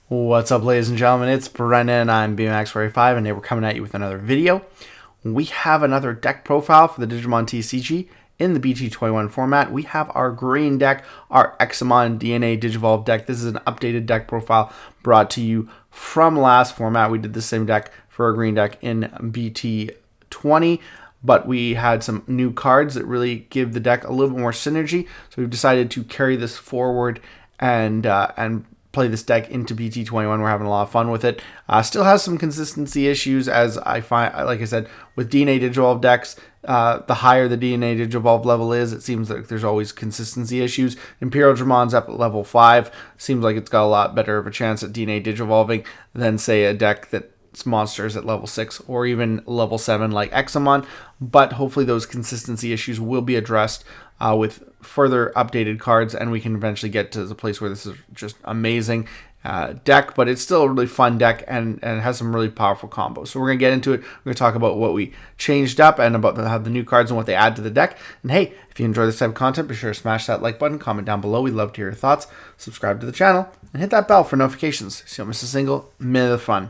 What's up, ladies and gentlemen? It's Brennan. I'm BMX45, and today we're coming at you with another video. We have another deck profile for the Digimon TCG in the BT21 format. We have our green deck, our Examon DNA Digivolve deck. This is an updated deck profile brought to you from last format. We did the same deck for our green deck in BT20, but we had some new cards that really give the deck a little bit more synergy. So we've decided to carry this forward and play this deck into BT21. We're having a lot of fun with it. Still has some consistency issues, as I find, like I said, with DNA Digivolve decks. The higher the DNA Digivolve level is, it seems like there's always consistency issues. Imperial Dramon's up at level 5. Seems like it's got a lot better of a chance at DNA Digivolving than, say, a deck that's monsters at level 6 or even level 7 like Examon. But hopefully those consistency issues will be addressed with further updated cards, and we can eventually get to the place where this is just amazing deck. But it's still a really fun deck, and it has some really powerful combos. So we're going to get into it. We're going to talk about what we changed up and about how the new cards and what they add to the deck. And hey, if you enjoy this type of content, be sure to smash that like button, comment down below. We'd love to hear your thoughts. Subscribe to the channel and hit that bell for notifications so you don't miss a single minute of the fun.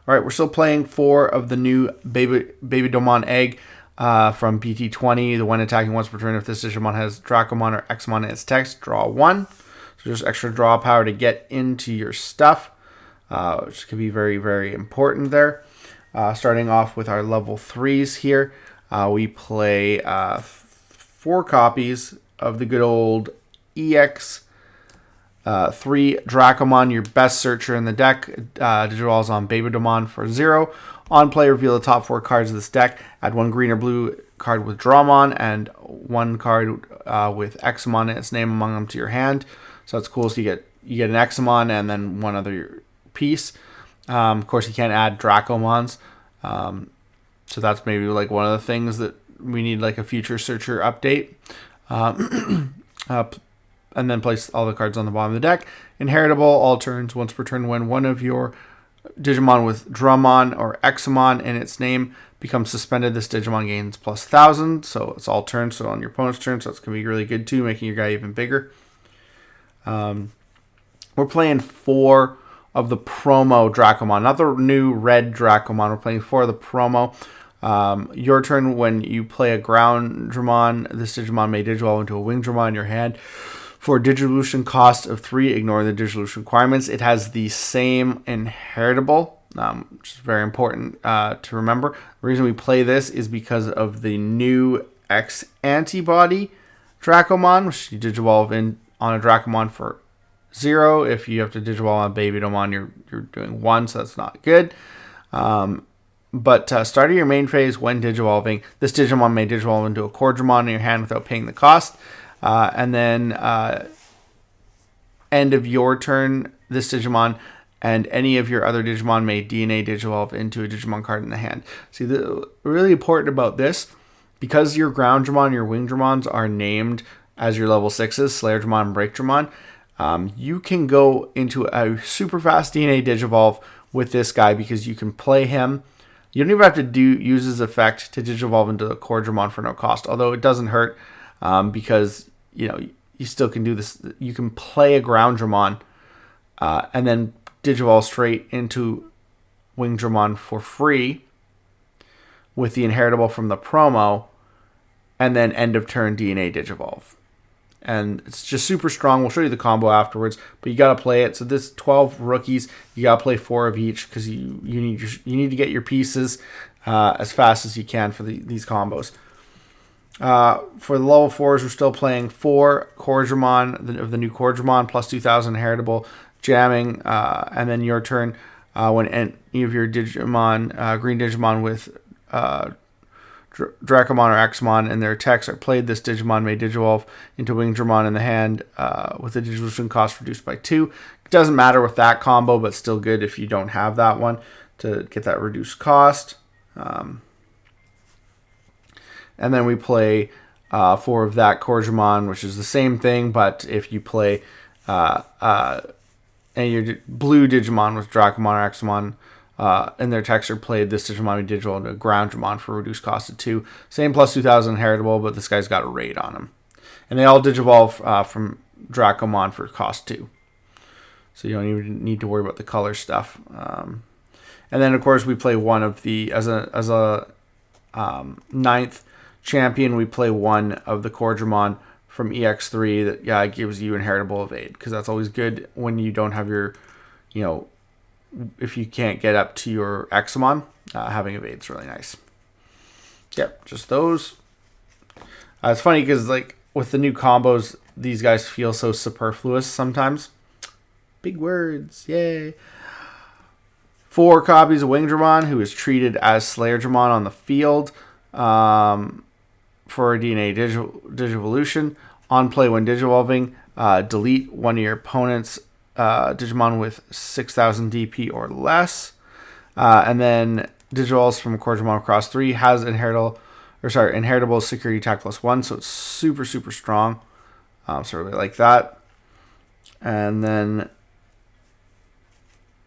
All right, we're still playing 4 of the new Digimon egg from BT20. The when attacking once per turn, if this Digimon has Dracomon or Examon in its text, draw 1. So just extra draw power to get into your stuff, which can be very, very important there. Starting off with our level 3s here, we play 4 copies of the good old EX 3 Dracomon, your best searcher in the deck. Digivolves on Digimon for 0. On play, reveal the top 4 cards of this deck. Add 1 green or blue card with Dramon and 1 card with Examon and its name among them to your hand. So that's cool. So you get an Examon and then 1 other piece. Of course, you can't add Dracomons. So that's maybe like one of the things that we need, like a future searcher update. And then place all the cards on the bottom of the deck. Inheritable, all turns, once per turn, when one of your Digimon with Dramon or Examon in its name becomes suspended, this Digimon gains plus 1,000. So it's all turns, so on your opponent's turn. So it's going to be really good too, making your guy even bigger. We're playing 4 of the promo Dracomon, not the new red Dracomon. We're playing 4 of the promo. Your turn, when you play a ground Dramon, this Digimon may Digivolve into a winged Dramon in your hand. For Digivolution cost of 3, ignore the Digivolution requirements. It has the same inheritable, which is very important to remember. The reason we play this is because of the new X-Antibody Dracomon, which you Digivolve in on a Dracomon for 0. If you have to Digivolve on a Digimon, you're doing 1, so that's not good. But starting your main phase when Digivolving, this Digimon may Digivolve into a core Dramon in your hand without paying the cost. And then end of your turn, this Digimon and any of your other Digimon may DNA Digivolve into a Digimon card in the hand. See, really important about this, because your ground Dramon and your wing Dramons are named as your level 6s, Slayer Dramon and Break Dramon, you can go into a super fast DNA Digivolve with this guy because you can play him. You don't even have to use his effect to Digivolve into the core Dramon for no cost, although it doesn't hurt. Because you still can do this. You can play a ground Dramon and then Digivolve straight into Wing Dramon for free with the inheritable from the promo, and then end of turn DNA Digivolve. And it's just super strong. We'll show you the combo afterwards, but you got to play it. So this 12 rookies, you got to play 4 of each because you need to get your pieces as fast as you can for these combos. For the level 4s, we're still playing 4 Cordramon of the new Cordramon plus 2,000 inheritable jamming, and then your turn when any of your Digimon, green Digimon with Dracomon or Examon and their text are played, this Digimon may Digivolve into Wing Dramon in the hand with the Digivolution cost reduced by 2. It doesn't matter with that combo, but still good if you don't have that one to get that reduced cost. And then we play 4 of that Cordramon, which is the same thing, but if you play any your blue Digimon with Dracomon or Examon and their texture played, this Digimon may Digivolve into a ground Dramon for reduced cost of 2. Same plus 2,000 inheritable, but this guy's got a raid on him. And they all Digivolve from Dracomon for cost 2. so you don't even need to worry about the color stuff. And then of course we play one of the as a ninth champion. We play one of the Digimon from EX3 that gives you inheritable evade, because that's always good when you don't have your, if you can't get up to your Examon, having evade's really nice. Yep, just those. It's funny because like with the new combos, these guys feel so superfluous sometimes. Big words, yay. 4 copies of Wingdramon, who is treated as Slayer Dramon on the field for a DNA Digivolution. On play when Digivolving, delete one of your opponent's Digimon with 6,000 DP or less. And then Digivolves from Digimon Cross 3 has inheritable security attack +1, so it's super, super strong. So I really like that. And then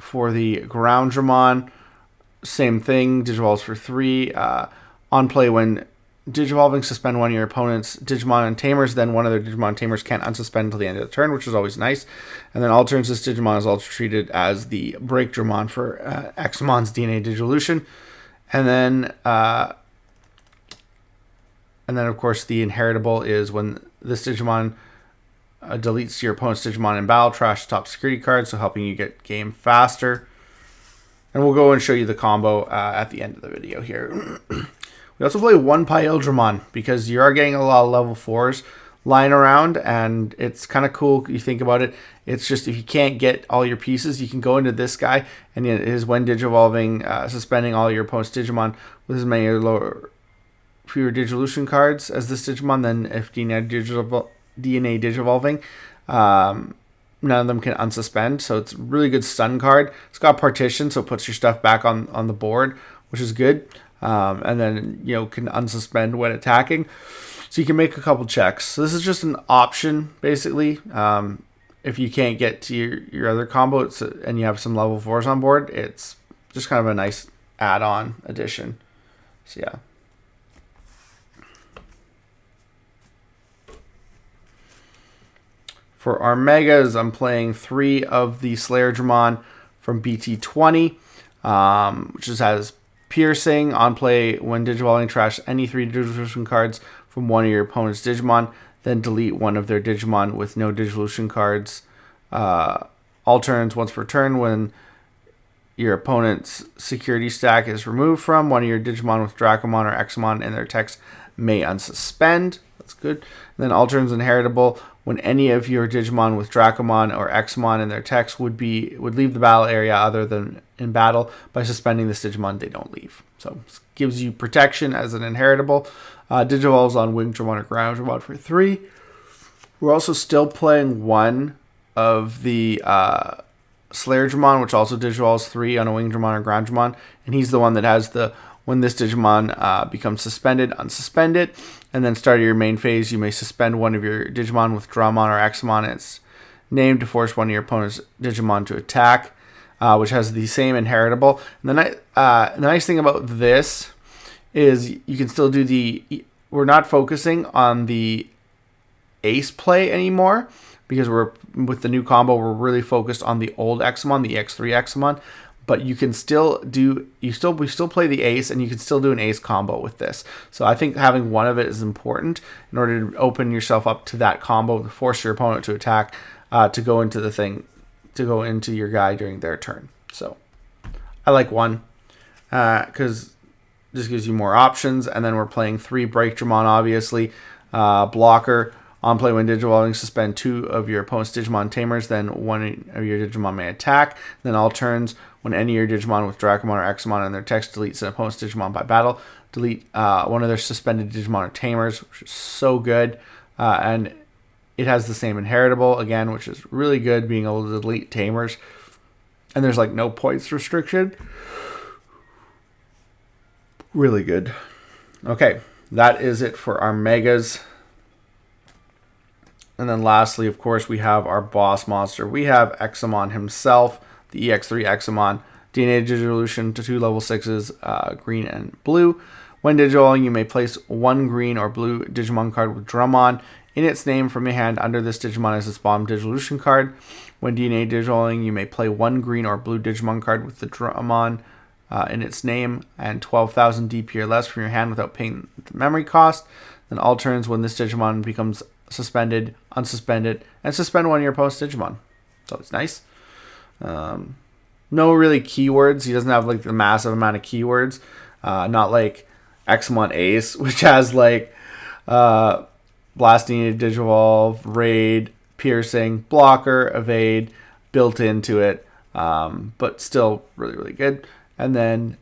for the Ground Dramon, same thing, Digivolves for 3. On play when Digivolving, suspend one of your opponent's Digimon and Tamers, then one of their Digimon Tamers can't unsuspend until the end of the turn, which is always nice. And then all turns, this Digimon is also treated as the Break Dramon for Examon's DNA Digivolution. And then of course the inheritable is when this Digimon deletes your opponent's Digimon in battle, trash top security card, so helping you get game faster. And we'll go and show you the combo at the end of the video here. We also play one Pyeldramon because you are getting a lot of level 4s lying around, and it's kind of cool. You think about it. It's just if you can't get all your pieces, you can go into this guy, and it is when Digivolving, suspending all your opponent's Digimon with as many or fewer Digivolution cards as this Digimon. Then if DNA Digivolving, none of them can unsuspend. So it's a really good stun card. It's got partition, so it puts your stuff back on the board, which is good. And then, can unsuspend when attacking. So you can make a couple checks. So this is just an option, basically. If you can't get to your other combo and you have some level 4s on board, it's just kind of a nice add-on addition. So yeah. For our Megas, I'm playing 3 of the Slayer Dramon from BT20, which just has Piercing. On play when Digivolving, trash any 3 Digivolution cards from one of your opponent's Digimon, then delete one of their Digimon with no Digivolution cards. All turns once per turn when your opponent's security stack is removed from one of your Digimon with Dracomon or Examon in their text may unsuspend. That's good. And then all turns inheritable when any of your Digimon with Dracomon or Examon in their text would leave the battle area other than in battle. By suspending this Digimon, they don't leave. So this gives you protection as an inheritable. Digivolves on Wingdramon or Ground Dramon for 3. We're also still playing one of the Slayer Dramon, which also Digivolves 3 on a Wingdramon or Ground Dramon, and he's the one that has the when this Digimon becomes suspended, unsuspend it, and then start your main phase. You may suspend one of your Digimon with Dramon or Examon. It's named to force one of your opponent's Digimon to attack, which has the same inheritable. And the nice thing about this is you can still do we're not focusing on the ace play anymore, because with the new combo, we're really focused on the old Examon, the X3 Examon. But you can still we still play the ace, and you can still do an ace combo with this. So I think having one of it is important in order to open yourself up to that combo, to force your opponent to attack, to go into your guy during their turn. So I like one because this gives you more options. And then we're playing 3 Break Dramon, obviously. Blocker. On play when Digivolving, suspend 2 of your opponent's Digimon Tamers, then one of your Digimon may attack. Then all turns, when any of your Digimon with Dracomon or Examon in their text deletes an opponent's Digimon by battle, delete one of their suspended Digimon or Tamers, which is so good. And it has the same inheritable, again, which is really good, being able to delete Tamers. And there's like no points restriction. Really good. Okay, that is it for our Megas. And then lastly, of course, we have our boss monster. We have Examon himself, the EX3 Examon, DNA Digivolution to 2 level 6s, green and blue. When Digivolving, you may place 1 green or blue Digimon card with Dramon in its name from your hand under this Digimon is its bottom Digivolution card. When DNA Digivolving, you may play 1 green or blue Digimon card with the Dramon in its name and 12,000 DP or less from your hand without paying the memory cost. Then all turns when this Digimon becomes suspended, unsuspended, and suspend one of your opponent's Digimon. So it's nice. No really keywords. He doesn't have like the massive amount of keywords. Not like Examon Ace, which has like Blasting, Digivolve, Raid, Piercing, Blocker, Evade built into it, but still really, really good. And then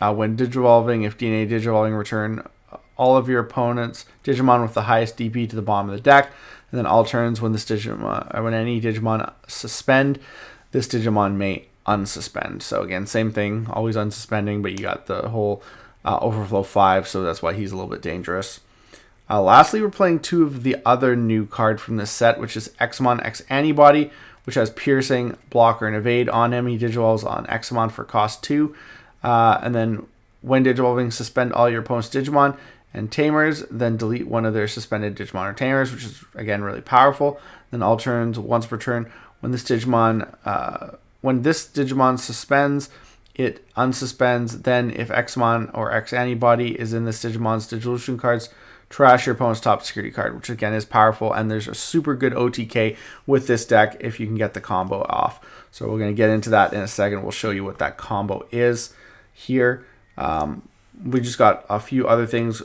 when Digivolving, if DNA Digivolving, return all of your opponent's Digimon with the highest DP to the bottom of the deck. And then all turns when this Digimon, when any Digimon suspend, this Digimon may unsuspend. So again, same thing, always unsuspending, but you got the whole Overflow 5, so that's why he's a little bit dangerous. Lastly, we're playing 2 of the other new card from this set, which is Examon X-Antibody, which has Piercing, Blocker, and Evade on him. He Digivolves on Examon for cost 2. And then when Digivolving, suspend all your opponent's Digimon and Tamers, then delete one of their suspended Digimon or Tamers, which is, again, really powerful. Then all turns, once per turn, when this Digimon suspends, it unsuspends. Then if Examon or X-Antibody is in this Digimon's Digivolution cards, trash your opponent's top security card, which again is powerful, and there's a super good OTK with this deck if you can get the combo off. So we're going to get into that in a second. We'll show you what that combo is here. We just got a few other things.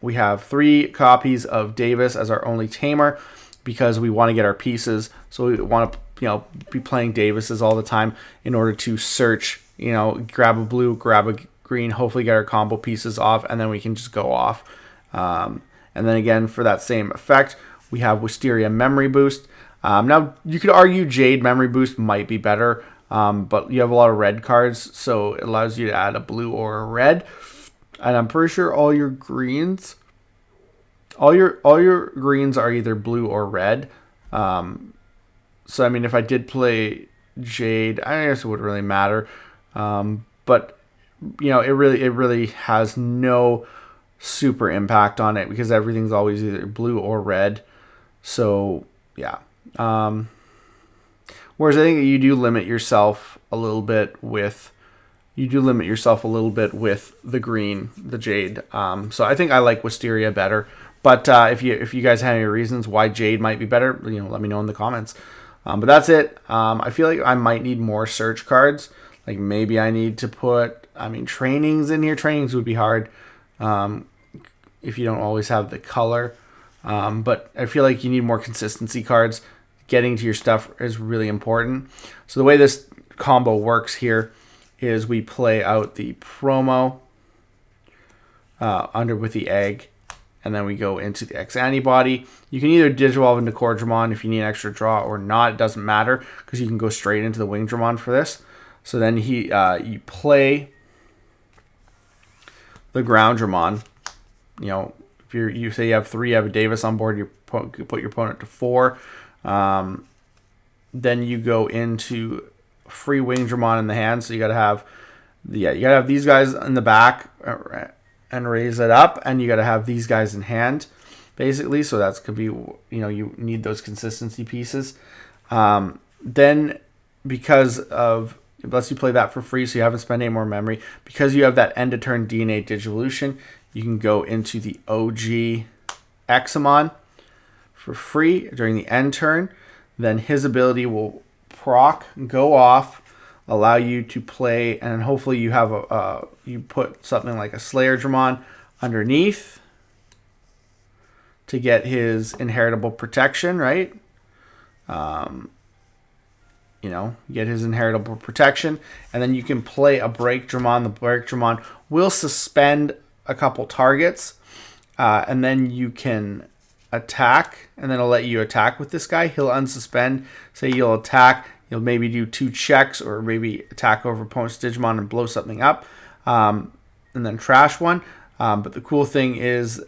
We have 3 copies of Davis as our only tamer because we want to get our pieces. So we want to be playing Davises all the time in order to search, grab a blue, grab a green, hopefully get our combo pieces off, and then we can just go off. And then again, for that same effect, we have Wisteria Memory Boost. Now, you could argue Jade Memory Boost might be better, but you have a lot of red cards, so it allows you to add a blue or a red. And I'm pretty sure all your greens are either blue or red. So I mean, if I did play Jade, I guess it wouldn't really matter. But it really has no super impact on it because everything's always either blue or red. So yeah. Whereas I think that you do limit yourself a little bit with the green, the Jade. So I think I like Wisteria better. But if you guys have any reasons why Jade might be better, let me know in the comments. But that's it. I feel like I might need more search cards. Like maybe I need to put, trainings in here. Trainings would be hard if you don't always have the color. But I feel like you need more consistency cards. Getting to your stuff is really important. So the way this combo works here is we play out the promo with the egg, and then we go into the X-Antibody. You can either Digivolve into Core Dramon if you need an extra draw or not. It doesn't matter because you can go straight into the Wing Dramon for this. So then you play the Ground Dramon. If you say you have 3, you have a Davis on board, you put your opponent to 4. Then you go into free Wing Dramon in the hand. So you gotta have these guys in the back and raise it up, and you gotta have these guys in hand, basically. So that's could be you need those consistency pieces. Then because of unless you play that for free, so you haven't spent any more memory, because you have that end of turn DNA Digivolution, you can go into the OG Examon for free during the end turn. Then his ability will proc, go off, allow you to play, and hopefully you have you put something like a Slayer Dramon underneath to get his inheritable protection, right? Get his inheritable protection, and then you can play a Break Dramon. The Break Dramon will suspend a couple targets, and then you can attack, and then it'll let you attack with this guy. He'll unsuspend. Say you'll attack, you'll maybe do 2 checks, or maybe attack over opponent's Digimon and blow something up, and then trash one. But the cool thing is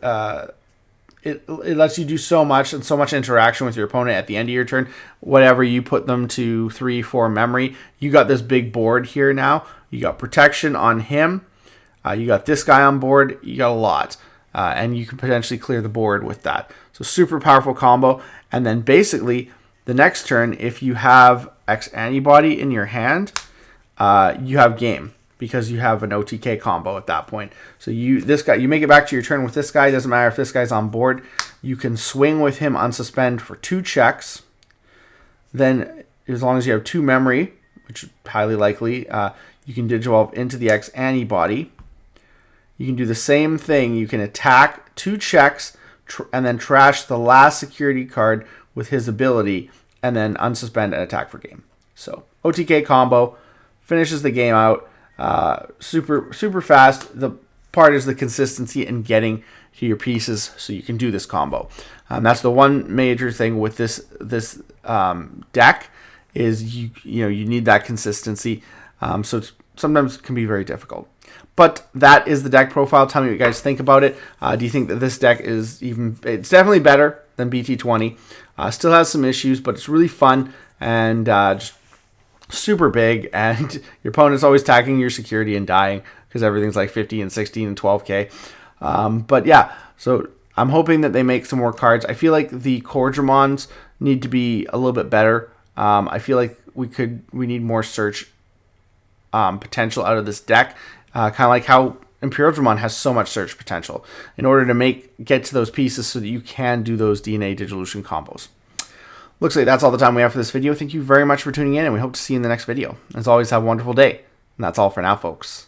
it lets you do so much and so much interaction with your opponent at the end of your turn. Whatever you put them to 3, 4 memory, you got this big board here now. You got protection on him. You got this guy on board. You got a lot. and you can potentially clear the board with that. So super powerful combo. And then basically the next turn, if you have X-Antibody in your hand, you have game, because you have an OTK combo at that point. So you make it back to your turn with this guy. Doesn't matter if this guy's on board. You can swing with him unsuspend for 2 checks. Then, as long as you have 2 memory, which is highly likely, you can Digivolve into the X-Antibody. You can do the same thing. You can attack 2 checks and then trash the last security card with his ability, and then unsuspend and attack for game. So OTK combo finishes the game out. Super fast. The part is the consistency in getting to your pieces so you can do this combo. That's the one major thing with this deck is you need that consistency. So sometimes it can be very difficult. But that is the deck profile. Tell me what you guys think about it. Do you think that this deck is it's definitely better than BT20. Still has some issues, but it's really fun and just super big, and your opponent's always tagging your security and dying because everything's like 50 and 16 and 12k. But yeah, so I'm hoping that they make some more cards. I feel like the Digimons need to be a little bit better. I feel like we need more search potential out of this deck, kind of like how Imperial Digimon has so much search potential in order to get to those pieces so that you can do those DNA Digivolution combos. Looks like that's all the time we have for this video. Thank you very much for tuning in, and we hope to see you in the next video. As always, have a wonderful day. And that's all for now, folks.